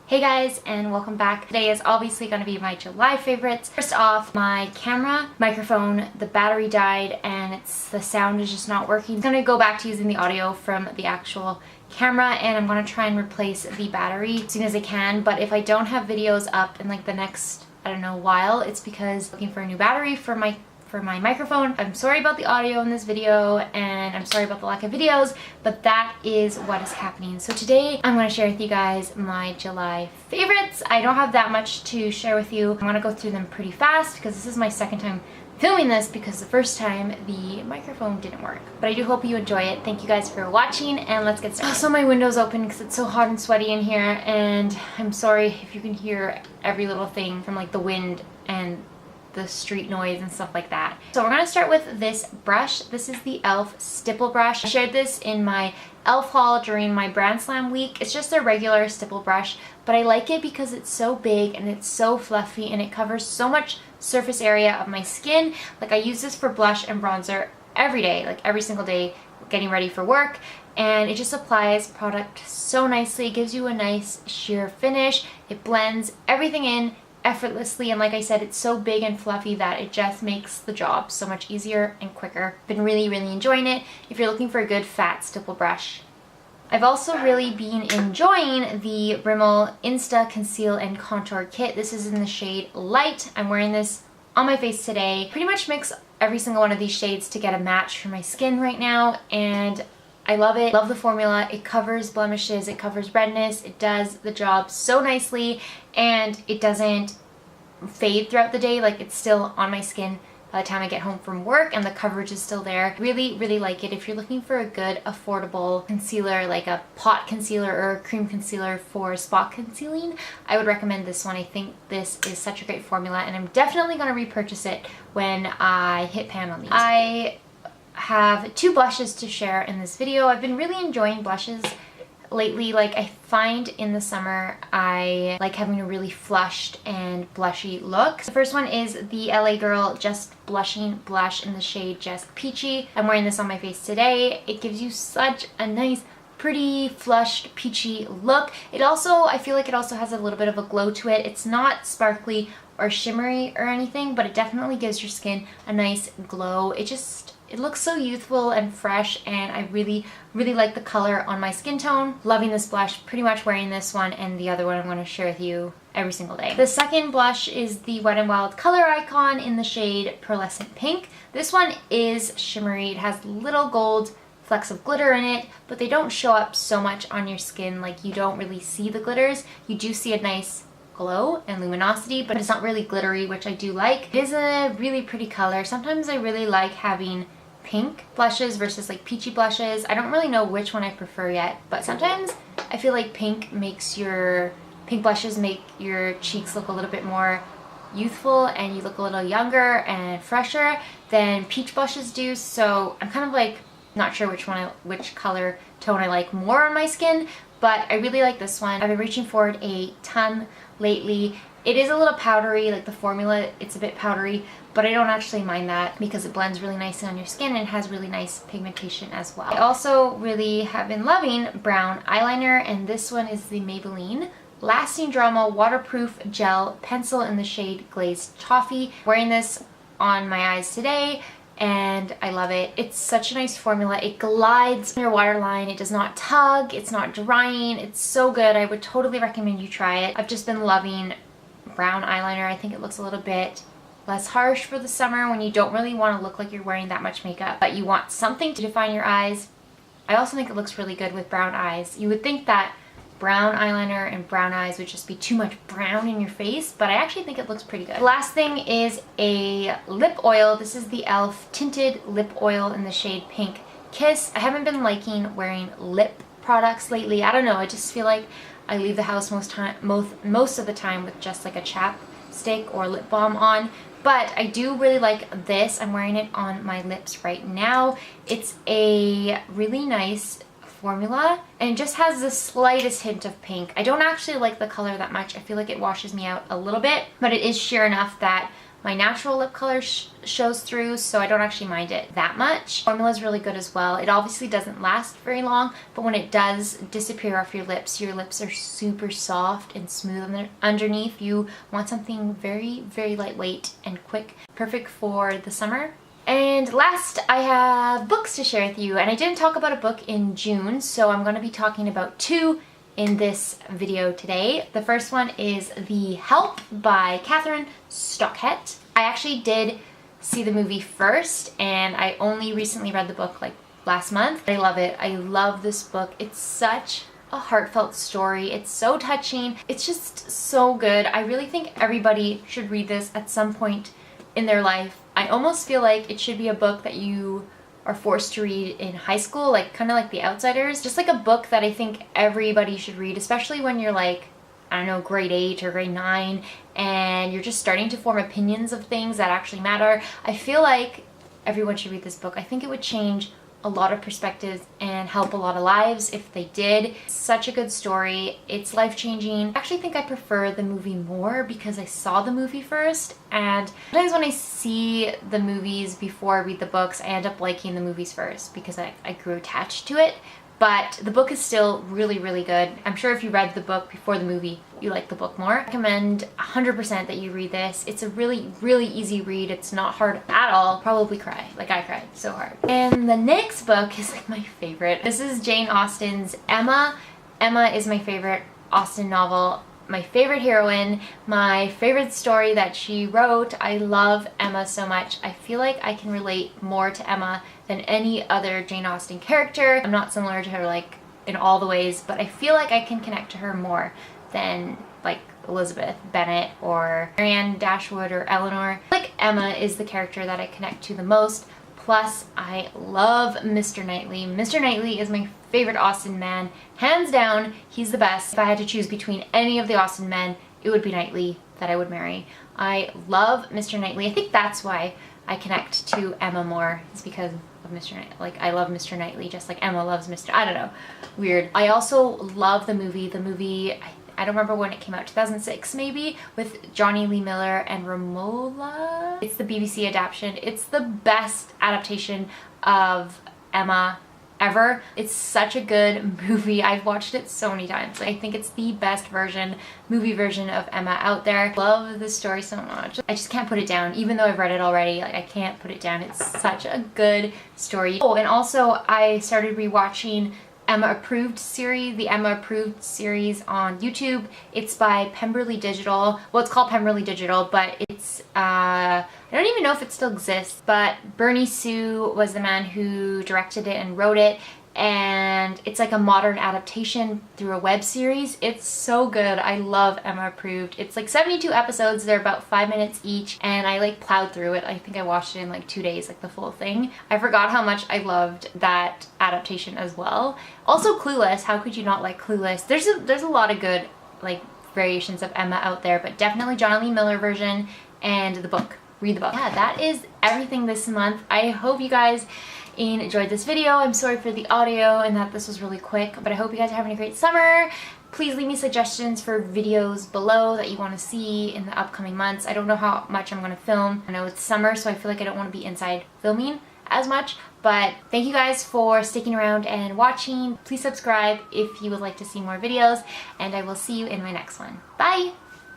Hey guys, and welcome back. Today is obviously going to be my July favorites. First off, my camera microphone, the battery died and the sound is just not working. I'm going to go back to using the audio from the actual camera, and I'm going to try and replace the battery as soon as I can. But if I don't have videos up in like the next, I don't know, while, it's because I'm looking for a new battery for my microphone. I'm sorry about the audio in this video, and I'm sorry about the lack of videos, but that is what is happening. So today I'm going to share with you guys my July favorites. I don't have that much to share with you. I'm going to go through them pretty fast because this is my second time filming this because the first time the microphone didn't work. But I do hope you enjoy it. Thank you guys for watching, and let's get started. So my window's open because it's so hot and sweaty in here, and I'm sorry if you can hear every little thing from like the wind and the street noise and stuff like that. So we're gonna start with this brush. This is the e.l.f. stipple brush. I shared this in my e.l.f. haul during my brand slam week. It's just a regular stipple brush, but I like it because it's so big and it's so fluffy and it covers so much surface area of my skin. Like, I use this for blush and bronzer every day, like every single day getting ready for work, and it just applies product so nicely. It gives you a nice sheer finish. It blends everything in effortlessly, and like I said, it's so big and fluffy that it just makes the job so much easier and quicker. Been really enjoying it if you're looking for a good fat stipple brush. I've also really been enjoying the Rimmel Insta Conceal and Contour Kit. This is in the shade Light. I'm wearing this on my face today. Pretty much mix every single one of these shades to get a match for my skin right now, and I love it. Love the formula. It covers blemishes, it covers redness, it does the job so nicely, and it doesn't fade throughout the day. Like, it's still on my skin by the time I get home from work, and the coverage is still there. Really like it. If you're looking for a good affordable concealer, like a pot concealer or a cream concealer for spot concealing, I would recommend this one. I think this is such a great formula, and I'm definitely going to repurchase it when I hit pan on these. I have two blushes to share in this video. I've been really enjoying blushes lately. Like, I find in the summer I like having a really flushed and blushy look. The first one is the LA Girl Just Blushing Blush in the shade Just Peachy. I'm wearing this on my face today. It gives you such a nice, pretty, flushed, peachy look. It also, I feel like it also has a little bit of a glow to it. It's not sparkly or shimmery or anything, but it definitely gives your skin a nice glow. It looks so youthful and fresh, and I really like the color on my skin tone. Loving this blush, pretty much wearing this one and the other one I'm going to share with you every single day. The second blush is the Wet n Wild Color Icon in the shade Pearlescent Pink. This one is shimmery. It has little gold flecks of glitter in it, but they don't show up so much on your skin. Like, you don't really see the glitters. You do see a nice glow and luminosity, but it's not really glittery, which I do like. It is a really pretty color. Sometimes I really like having pink blushes versus like peachy blushes. I don't really know which one I prefer yet, but sometimes I feel like pink blushes make your cheeks look a little bit more youthful, and you look a little younger and fresher than peach blushes do. So I'm kind of like not sure which color tone I like more on my skin, but I really like this one. I've been reaching for it a ton lately. It is a little powdery, like the formula, it's a bit powdery, but I don't actually mind that because it blends really nicely on your skin and has really nice pigmentation as well. I also really have been loving brown eyeliner, and this one is the Maybelline Lasting Drama Waterproof Gel Pencil in the shade Glazed Toffee. Wearing this on my eyes today, and I love it. It's such a nice formula. It glides on your waterline. It does not tug. It's not drying. It's so good. I would totally recommend you try it. I've just been loving brown eyeliner. I think it looks a little bit less harsh for the summer when you don't really want to look like you're wearing that much makeup, but you want something to define your eyes. I also think it looks really good with brown eyes. You would think that brown eyeliner and brown eyes would just be too much brown in your face, but I actually think it looks pretty good. The last thing is a lip oil. This is the e.l.f. Tinted Lip Oil in the shade Pink Kiss. I haven't been liking wearing lip products lately. I don't know, I just feel like I leave the house most of the time with just like a chapstick or lip balm on. But I do really like this. I'm wearing it on my lips right now. It's a really nice formula, and it just has the slightest hint of pink. I don't actually like the color that much. I feel like it washes me out a little bit, but it is sheer enough that my natural lip color shows through, so I don't actually mind it that much. Formula is really good as well. It obviously doesn't last very long, but when it does disappear off your lips are super soft and smooth underneath. You want something very, very lightweight and quick, perfect for the summer. And last, I have books to share with you, and I didn't talk about a book in June, so I'm going to be talking about two in this video today. The first one is The Help by Catherine Stockett. I actually did see the movie first, and I only recently read the book like last month. I love it. I love this book. It's such a heartfelt story. It's so touching. It's just so good. I really think everybody should read this at some point in their life. I almost feel like it should be a book that you are forced to read in high school, like kind of like The Outsiders. Just like a book that I think everybody should read, especially when you're like, I don't know, grade 8 or grade 9 and you're just starting to form opinions of things that actually matter. I feel like everyone should read this book. I think it would change a lot of perspectives and help a lot of lives if they did. It's such a good story. It's life-changing. I actually think I prefer the movie more because I saw the movie first, and sometimes when I see the movies before I read the books, I end up liking the movies first because I grew attached to it. But the book is still really, really good. I'm sure if you read the book before the movie, you like the book more. I recommend 100% that you read this. It's a really, really easy read. It's not hard at all. Probably cry. Like I cried so hard. And the next book is like my favorite. This is Jane Austen's Emma. Emma is my favorite Austen novel. My favorite heroine, my favorite story that she wrote. I love Emma so much. I feel like I can relate more to Emma than any other Jane Austen character. I'm not similar to her like in all the ways, but I feel like I can connect to her more than like Elizabeth Bennet or Marianne Dashwood or Eleanor. Like Emma is the character that I connect to the most. Plus, I love Mr. Knightley. Mr. Knightley is my favorite Austen man. Hands down, he's the best. If I had to choose between any of the Austen men, it would be Knightley that I would marry. I love Mr. Knightley. I think that's why I connect to Emma more. It's because of Mr. Knightley. Like, I love Mr. Knightley just like Emma loves Mr. I don't know. Weird. I also love the movie. The movie, I don't remember when it came out, 2006 maybe, with Johnny Lee Miller and Romola. It's the BBC adaptation. It's the best adaptation of Emma ever. It's such a good movie. I've watched it so many times. I think it's the best movie version of Emma out there. Love this story so much. I just can't put it down. Even though I've read it already, like I can't put it down. It's such a good story. Oh, and also I started rewatching Emma Approved series, the Emma Approved series on YouTube. It's by Pemberley Digital. Well, it's called Pemberley Digital, but it's, I don't even know if it still exists, but Bernie Sue was the man who directed it and wrote it, and it's like a modern adaptation through a web series. It's so good. I love Emma Approved. It's like 72 episodes. They're about 5 minutes each, and I like plowed through it. I think I watched it in like 2 days, like the full thing. I forgot how much I loved that adaptation as well. Also Clueless. How could you not like Clueless? There's a lot of good like variations of Emma out there, but definitely Johnny Lee Miller version and the book. Read the book. Yeah, that is everything this month. I hope you guys enjoyed this video. I'm sorry for the audio and that this was really quick, but I hope you guys are having a great summer. Please leave me suggestions for videos below that you want to see in the upcoming months. I don't know how much I'm going to film. I know it's summer, so I feel like I don't want to be inside filming as much, but thank you guys for sticking around and watching. Please subscribe if you would like to see more videos, and I will see you in my next one. Bye!